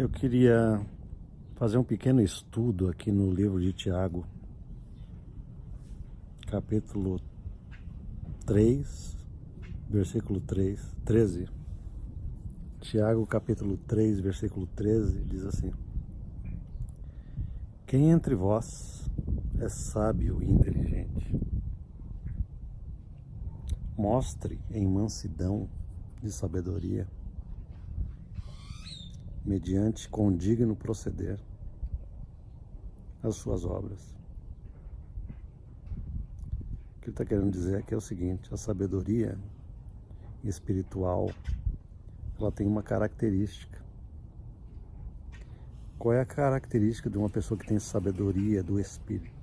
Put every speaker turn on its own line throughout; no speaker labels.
Eu queria fazer um pequeno estudo aqui no livro de Tiago, capítulo 3, versículo 13. Tiago, capítulo 3, versículo 13, diz assim: Quem entre vós é sábio e inteligente? Mostre em mansidão de sabedoria, mediante condigno proceder, as suas obras. O que ele está querendo dizer aqui é o seguinte: a sabedoria espiritual, ela tem uma característica. Qual é a característica de uma pessoa que tem sabedoria do Espírito?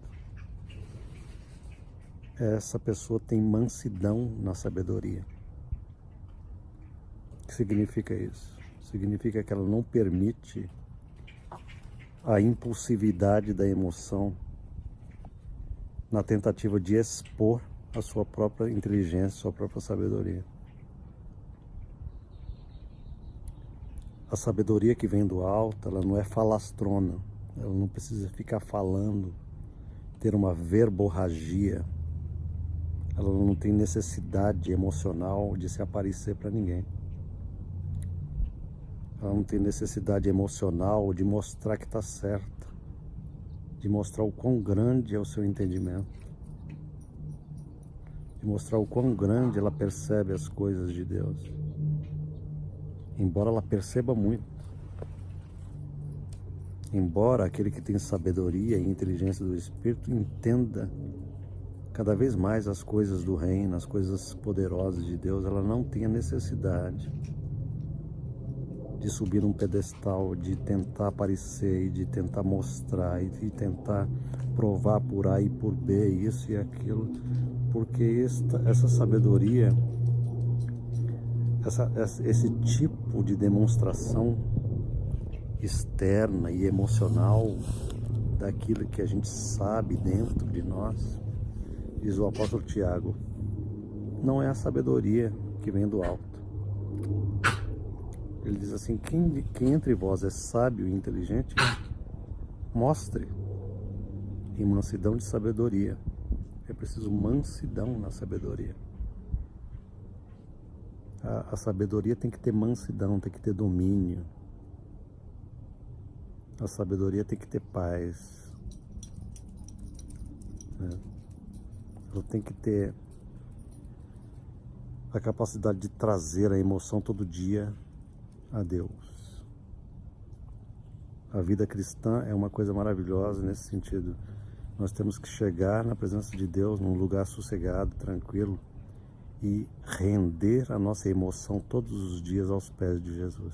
Essa pessoa tem mansidão na sabedoria. O que significa isso? Significa que ela não permite a impulsividade da emoção na tentativa de expor a sua própria inteligência, sua própria sabedoria. A sabedoria que vem do alto, ela não é falastrona, ela não precisa ficar falando, ter uma verborragia, ela não tem necessidade emocional de se aparecer para ninguém. Ela não tem necessidade emocional de mostrar que está certa, de mostrar o quão grande é o seu entendimento, de mostrar o quão grande ela percebe as coisas de Deus. Embora ela perceba muito, embora aquele que tem sabedoria e inteligência do Espírito entenda cada vez mais as coisas do reino, as coisas poderosas de Deus, ela não tem a necessidade de subir num pedestal, de tentar aparecer e de tentar mostrar e de tentar provar por A e por B isso e aquilo, porque essa sabedoria, esse tipo de demonstração externa e emocional daquilo que a gente sabe dentro de nós, diz o apóstolo Tiago, não é a sabedoria que vem do alto. Ele diz assim: quem entre vós é sábio e inteligente, mostre em mansidão de sabedoria. É preciso mansidão na sabedoria. A sabedoria tem que ter mansidão, tem que ter domínio. A sabedoria tem que ter paz, né? Ela tem que ter a capacidade de trazer a emoção todo dia a Deus. A vida cristã é uma coisa maravilhosa nesse sentido. Nós temos que chegar na presença de Deus num lugar sossegado, tranquilo, e render a nossa emoção todos os dias aos pés de Jesus.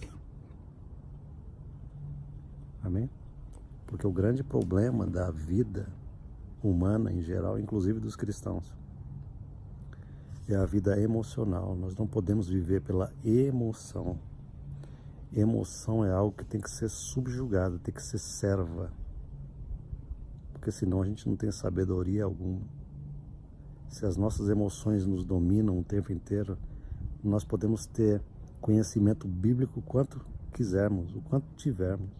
Amém? Porque o grande problema da vida humana em geral, inclusive dos cristãos, é a vida emocional. Nós não podemos viver pela emoção. Emoção é algo que tem que ser subjugado, tem que ser serva, porque senão a gente não tem sabedoria alguma. Se as nossas emoções nos dominam o tempo inteiro, nós podemos ter conhecimento bíblico quanto quisermos, o quanto tivermos,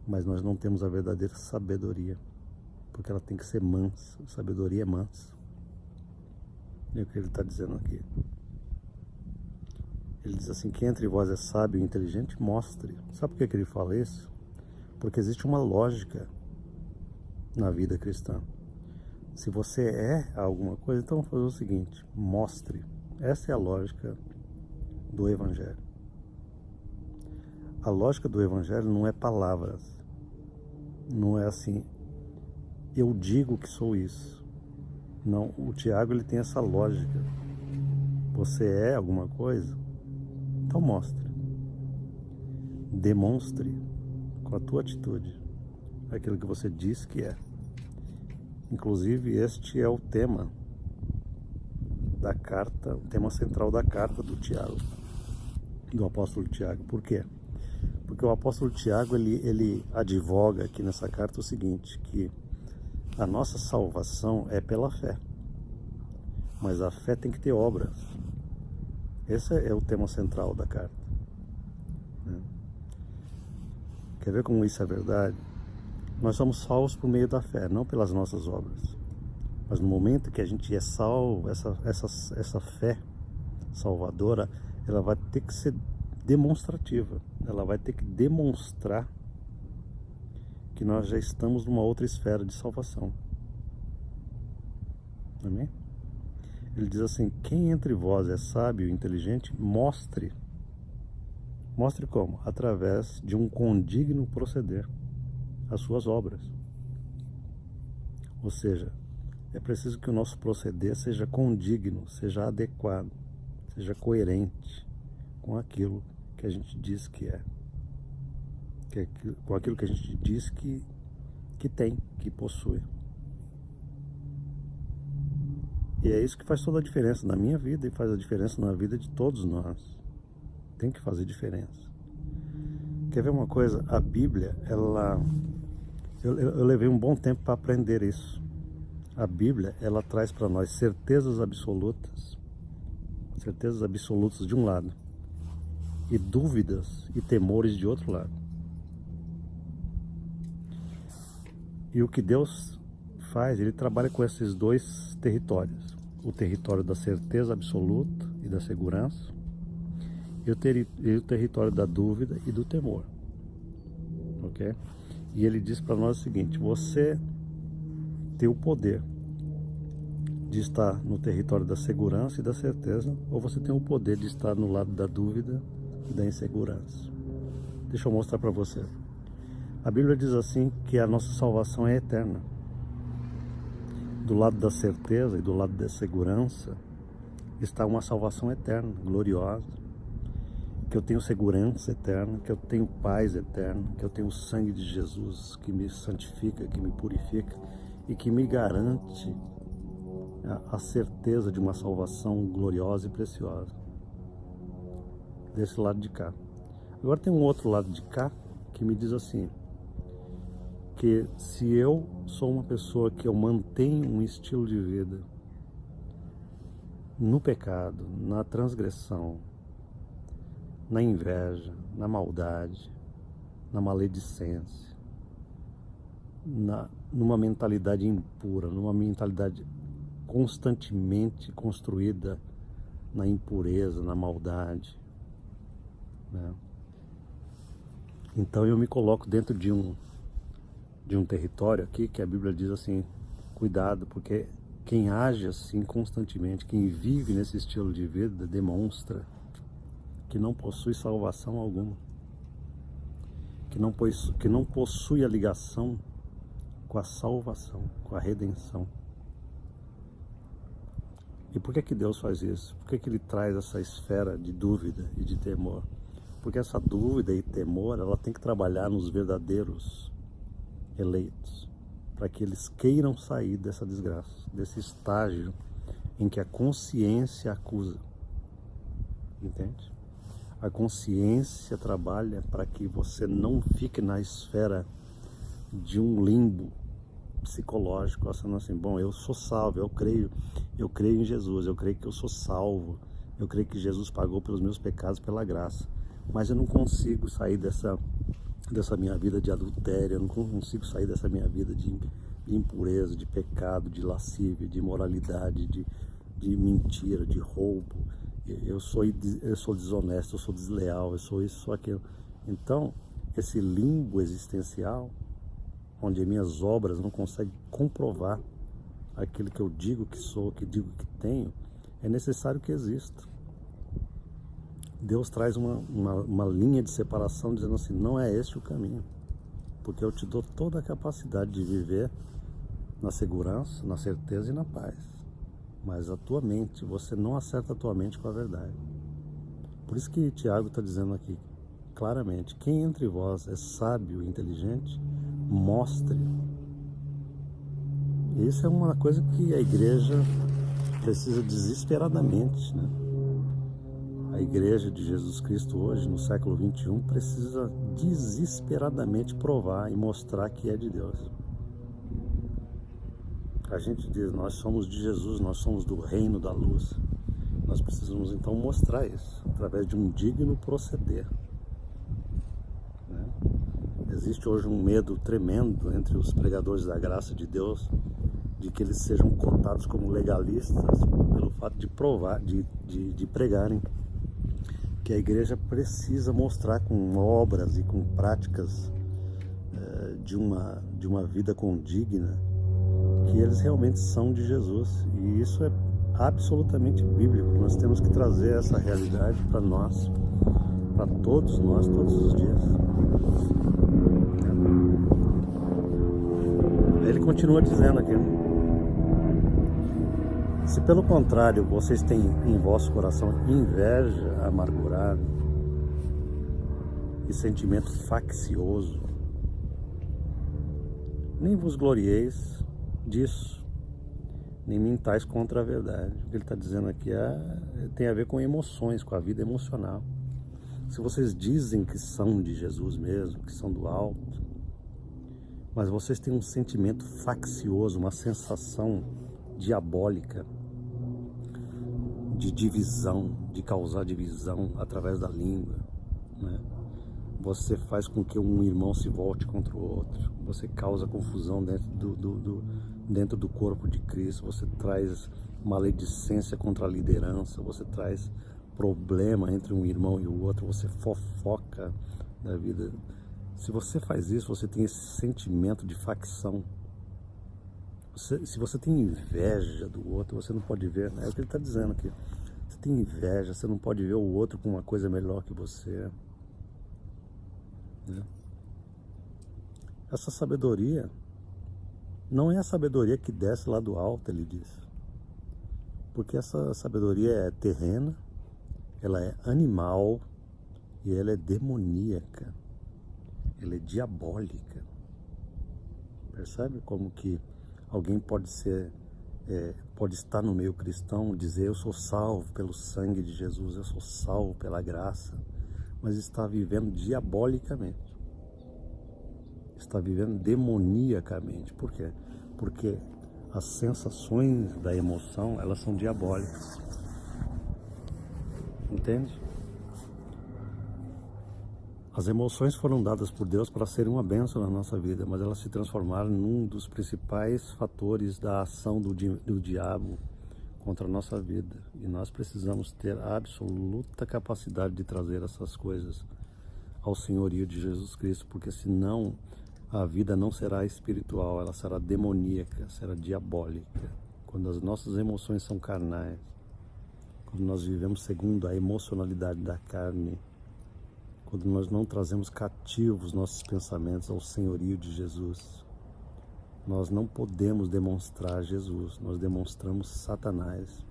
mas nós não temos a verdadeira sabedoria, porque ela tem que ser mansa. A sabedoria é mansa. É o que ele está dizendo aqui. Ele diz assim: quem entre vós é sábio e inteligente, mostre. Sabe por que ele fala isso? Porque existe uma lógica na vida cristã. Se você é alguma coisa, então vamos fazer o seguinte: mostre. Essa é a lógica do Evangelho. A lógica do Evangelho não é palavras. Não é assim, eu digo que sou isso. Não, o Tiago, ele tem essa lógica. Você é alguma coisa? Então mostre. Demonstre com a tua atitude aquilo que você diz que é. Inclusive, este é o tema da carta, o tema central da carta do Tiago, do apóstolo Tiago. Por quê? Porque o apóstolo Tiago, ele advoga aqui nessa carta o seguinte, que a nossa salvação é pela fé, mas a fé tem que ter obras. Esse é o tema central da carta, né? Quer ver como isso é verdade? Nós somos salvos por meio da fé, não pelas nossas obras. Mas no momento que a gente é salvo, essa fé salvadora, ela vai ter que ser demonstrativa. Ela vai ter que demonstrar que nós já estamos numa outra esfera de salvação. Amém? Ele diz assim: quem entre vós é sábio e inteligente, mostre. Mostre como? Através de um condigno proceder, as suas obras. Ou seja, é preciso que o nosso proceder seja condigno, seja adequado, seja coerente com aquilo que a gente diz que é, com aquilo que a gente diz que tem, que possui. E é isso que faz toda a diferença na minha vida e faz a diferença na vida de todos nós. Tem que fazer diferença. Quer ver uma coisa? A Bíblia, eu levei um bom tempo para aprender isso. A Bíblia, ela traz para nós certezas absolutas de um lado, e dúvidas e temores de outro lado. E o que Deus faz, ele trabalha com esses dois territórios: o território da certeza absoluta e da segurança, e o território da dúvida e do temor. Ok? E ele diz para nós o seguinte: você tem o poder de estar no território da segurança e da certeza, ou você tem o poder de estar no lado da dúvida e da insegurança. Deixa eu mostrar para você. A Bíblia diz assim que a nossa salvação é eterna. Do lado da certeza e do lado da segurança está uma salvação eterna, gloriosa, que eu tenho segurança eterna, que eu tenho paz eterna, que eu tenho o sangue de Jesus que me santifica, que me purifica e que me garante a certeza de uma salvação gloriosa e preciosa. Desse lado de cá. Agora tem um outro lado de cá que me diz assim, que se eu sou uma pessoa que eu mantenho um estilo de vida no pecado, na transgressão, na inveja, na maldade, na maledicência, numa mentalidade impura, numa mentalidade constantemente construída na impureza, na maldade, né? Então eu me coloco dentro de um território aqui que a Bíblia diz assim: cuidado, porque quem age assim constantemente, quem vive nesse estilo de vida, demonstra que não possui salvação alguma, que não possui a ligação com a salvação, com a redenção. E por que Deus faz isso? Por que Ele traz essa esfera de dúvida e de temor? Porque essa dúvida e temor, ela tem que trabalhar nos verdadeiros eleitos, para que eles queiram sair dessa desgraça, desse estágio em que a consciência acusa. Entende? A consciência trabalha para que você não fique na esfera de um limbo psicológico, achando assim: bom, eu sou salvo, eu creio em Jesus, eu creio que eu sou salvo, eu creio que Jesus pagou pelos meus pecados pela graça, mas eu não consigo sair dessa minha vida de adultério, eu não consigo sair dessa minha vida de impureza, de pecado, de lascívia, de imoralidade, de mentira, de roubo. Eu sou desonesto, eu sou desleal, eu sou isso, sou aquilo. Então, esse limbo existencial, onde as minhas obras não conseguem comprovar aquilo que eu digo que sou, que digo que tenho, é necessário que exista. Deus traz uma linha de separação dizendo assim: não é este o caminho, porque eu te dou toda a capacidade de viver na segurança, na certeza e na paz, mas a tua mente, você não acerta a tua mente com a verdade. Por isso que Tiago está dizendo aqui claramente: quem entre vós é sábio e inteligente, mostre. E isso é uma coisa que a igreja precisa desesperadamente, né? A igreja de Jesus Cristo hoje, no século 21, precisa desesperadamente provar e mostrar que é de Deus. A gente diz: nós somos de Jesus, nós somos do reino da luz. Nós precisamos então mostrar isso, através de um digno proceder, né? Existe hoje um medo tremendo entre os pregadores da graça de Deus de que eles sejam cotados como legalistas pelo fato de pregarem que a igreja precisa mostrar com obras e com práticas de uma vida condigna que eles realmente são de Jesus. E isso é absolutamente bíblico. Nós temos que trazer essa realidade para nós, para todos nós, todos os dias. Ele continua dizendo aqui: se pelo contrário vocês têm em vosso coração inveja amargurada e sentimento faccioso, nem vos glorieis disso, nem mintais contra a verdade. O que ele está dizendo aqui tem a ver com emoções, com a vida emocional. Se vocês dizem que são de Jesus mesmo, que são do alto, mas vocês têm um sentimento faccioso, uma sensação diabólica de divisão, de causar divisão através da língua, né? Você faz com que um irmão se volte contra o outro, você causa confusão dentro do corpo de Cristo, você traz maledicência contra a liderança, você traz problema entre um irmão e o outro, você fofoca da vida. Se você faz isso, você tem esse sentimento de facção. Se você tem inveja do outro, você não pode ver, é o que ele está dizendo aqui. Você tem inveja, você não pode ver o outro com uma coisa melhor que você. Né? Essa sabedoria não é a sabedoria que desce lá do alto, ele diz. Porque essa sabedoria é terrena, ela é animal e ela é demoníaca. Ela é diabólica. Percebe como que alguém pode estar no meio cristão, dizer eu sou salvo pelo sangue de Jesus, eu sou salvo pela graça, mas está vivendo diabolicamente, está vivendo demoniacamente. Por quê? Porque as sensações da emoção, elas são diabólicas, entende? As emoções foram dadas por Deus para serem uma bênção na nossa vida, mas elas se transformaram num dos principais fatores da ação do diabo contra a nossa vida. E nós precisamos ter a absoluta capacidade de trazer essas coisas ao senhorio de Jesus Cristo, porque senão a vida não será espiritual, ela será demoníaca, será diabólica. Quando as nossas emoções são carnais, quando nós vivemos segundo a emocionalidade da carne, quando nós não trazemos cativos nossos pensamentos ao senhorio de Jesus, nós não podemos demonstrar Jesus, nós demonstramos Satanás,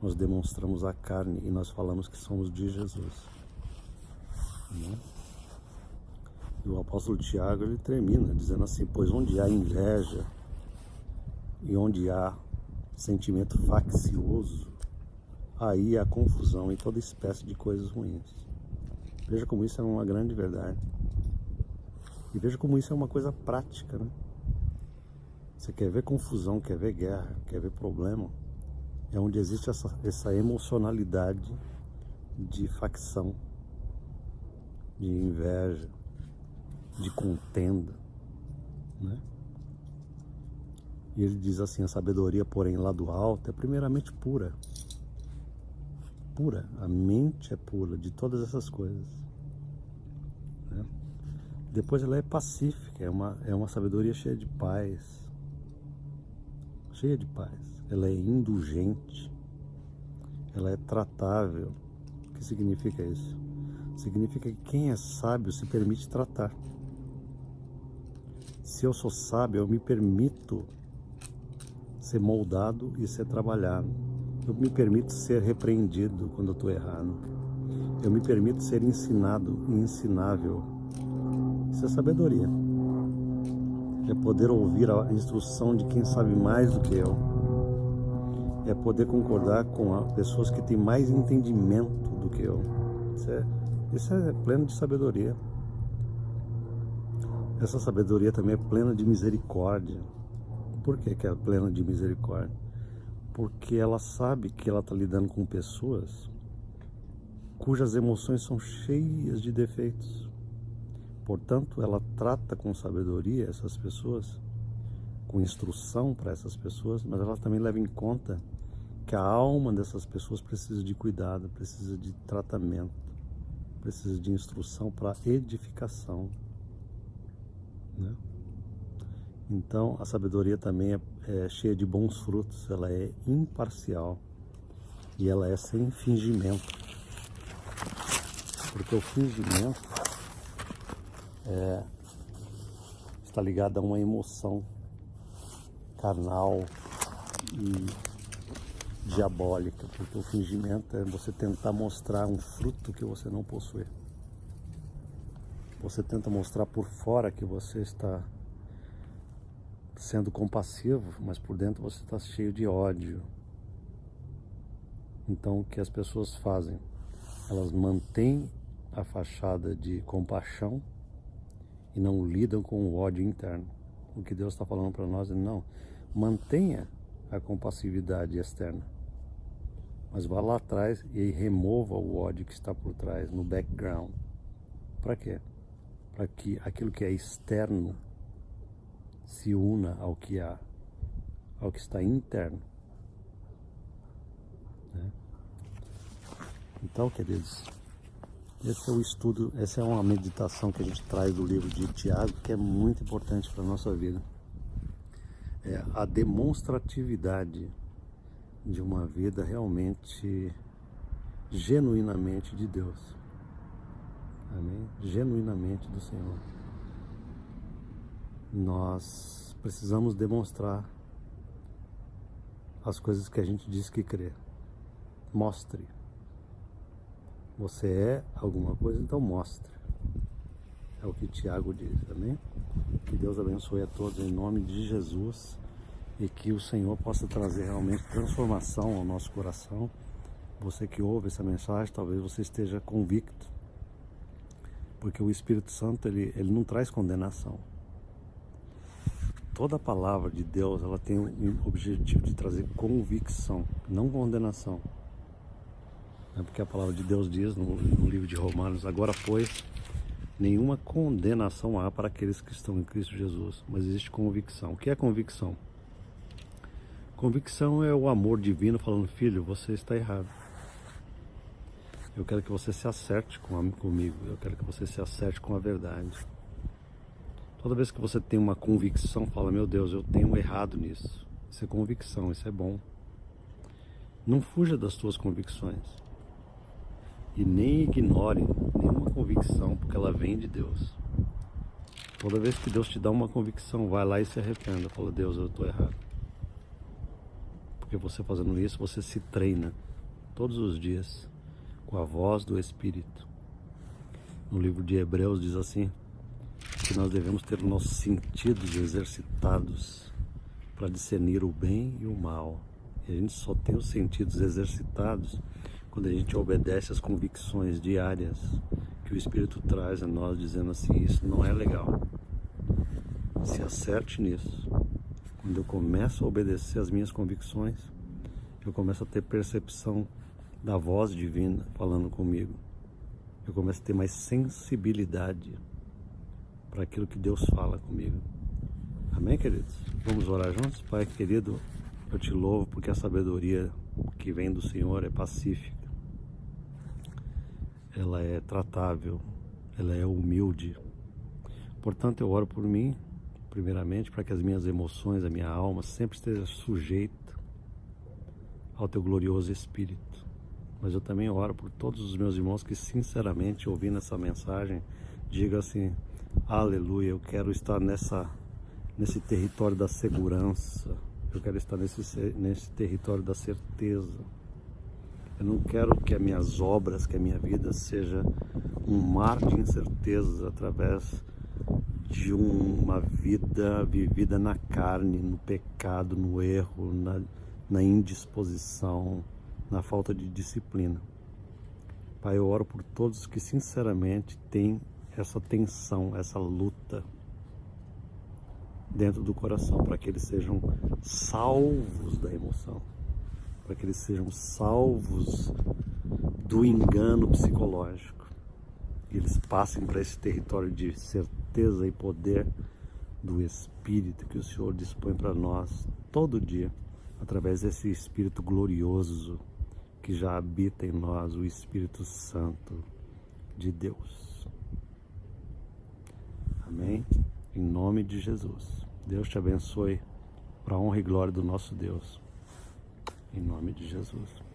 nós demonstramos a carne e nós falamos que somos de Jesus. Né? E o apóstolo Tiago, ele termina dizendo assim: pois onde há inveja e onde há sentimento faccioso, aí há confusão e toda espécie de coisas ruins. Veja como isso é uma grande verdade. E veja como isso é uma coisa prática, né? Você quer ver confusão, quer ver guerra, quer ver problema, é onde existe essa emocionalidade de facção, de inveja, de contenda, né? E ele diz assim: a sabedoria, porém, lá do alto é primeiramente pura. Pura, a mente é pura de todas essas coisas, né? Depois ela é pacífica, é uma sabedoria cheia de paz, ela é indulgente, ela é tratável. O que significa isso? Significa que quem é sábio se permite tratar. Se eu sou sábio, eu me permito ser moldado e ser trabalhado. Eu me permito ser repreendido quando eu estou errado. Eu me permito ser ensinado e ensinável. Isso é sabedoria. É poder ouvir a instrução de quem sabe mais do que eu. É poder concordar com pessoas que têm mais entendimento do que eu. Isso é pleno de sabedoria. Essa sabedoria também é plena de misericórdia. Por que é plena de misericórdia? Porque ela sabe que ela está lidando com pessoas cujas emoções são cheias de defeitos. Portanto, ela trata com sabedoria essas pessoas, com instrução para essas pessoas, mas ela também leva em conta que a alma dessas pessoas precisa de cuidado, precisa de tratamento, precisa de instrução para edificação, né? Então, a sabedoria também é cheia de bons frutos, ela é imparcial e ela é sem fingimento. Porque o fingimento está ligado a uma emoção carnal e diabólica, porque o fingimento é você tentar mostrar um fruto que você não possui. Você tenta mostrar por fora que você está sendo compassivo, mas por dentro você está cheio de ódio. Então, o que as pessoas fazem? Elas mantêm a fachada de compaixão e não lidam com o ódio interno. O que Deus está falando para nós é não, mantenha a compassividade externa, mas vá lá atrás e remova o ódio que está por trás, no background. Para quê? Para que aquilo que é externo se una ao que está interno, né? Então, queridos, esse é o estudo, essa é uma meditação que a gente traz do livro de Tiago, que é muito importante para a nossa vida. É a demonstratividade de uma vida realmente, genuinamente de Deus. Amém? Genuinamente do Senhor. Nós precisamos demonstrar as coisas que a gente diz que crê. Mostre. Você é alguma coisa, então mostre. É o que Tiago diz, amém? Que Deus abençoe a todos em nome de Jesus e que o Senhor possa trazer realmente transformação ao nosso coração. Você que ouve essa mensagem, talvez você esteja convicto, porque o Espírito Santo ele não traz condenação. Toda a palavra de Deus, ela tem o objetivo de trazer convicção, não condenação. É porque a palavra de Deus diz no livro de Romanos: agora, pois, nenhuma condenação há para aqueles que estão em Cristo Jesus, mas existe convicção. O que é convicção? Convicção é o amor divino falando: filho, você está errado. Eu quero que você se acerte comigo, eu quero que você se acerte com a verdade. Toda vez que você tem uma convicção, fala: meu Deus, eu tenho errado nisso. Isso é convicção, isso é bom. Não fuja das suas convicções. E nem ignore nenhuma convicção, porque ela vem de Deus. Toda vez que Deus te dá uma convicção, vai lá e se arrependa. Fala: Deus, eu estou errado. Porque você fazendo isso, você se treina todos os dias com a voz do Espírito. No livro de Hebreus diz assim, que nós devemos ter nossos sentidos exercitados para discernir o bem e o mal. E a gente só tem os sentidos exercitados quando a gente obedece às convicções diárias que o Espírito traz a nós, dizendo assim: isso não é legal. Se acerte nisso. Quando eu começo a obedecer às minhas convicções, eu começo a ter percepção da voz divina falando comigo. Eu começo a ter mais sensibilidade para aquilo que Deus fala comigo. Amém, queridos? Vamos orar juntos? Pai querido, eu te louvo porque a sabedoria que vem do Senhor é pacífica. Ela é tratável, ela é humilde. Portanto, eu oro por mim, primeiramente, para que as minhas emoções, a minha alma sempre esteja sujeita ao teu glorioso Espírito. Mas eu também oro por todos os meus irmãos que, sinceramente, ouvindo essa mensagem, digam assim: aleluia, eu quero estar nesse território da segurança, eu quero estar nesse território da certeza. Eu não quero que as minhas obras, que a minha vida seja um mar de incertezas através de uma vida vivida na carne, no pecado, no erro, na indisposição, na falta de disciplina. Pai, eu oro por todos que sinceramente têm essa tensão, essa luta dentro do coração, para que eles sejam salvos da emoção, para que eles sejam salvos do engano psicológico que eles passem para esse território de certeza e poder do Espírito que o Senhor dispõe para nós todo dia, através desse Espírito glorioso que já habita em nós, o Espírito Santo de Deus. Amém? Em nome de Jesus. Deus te abençoe para a honra e glória do nosso Deus. Em nome de Jesus.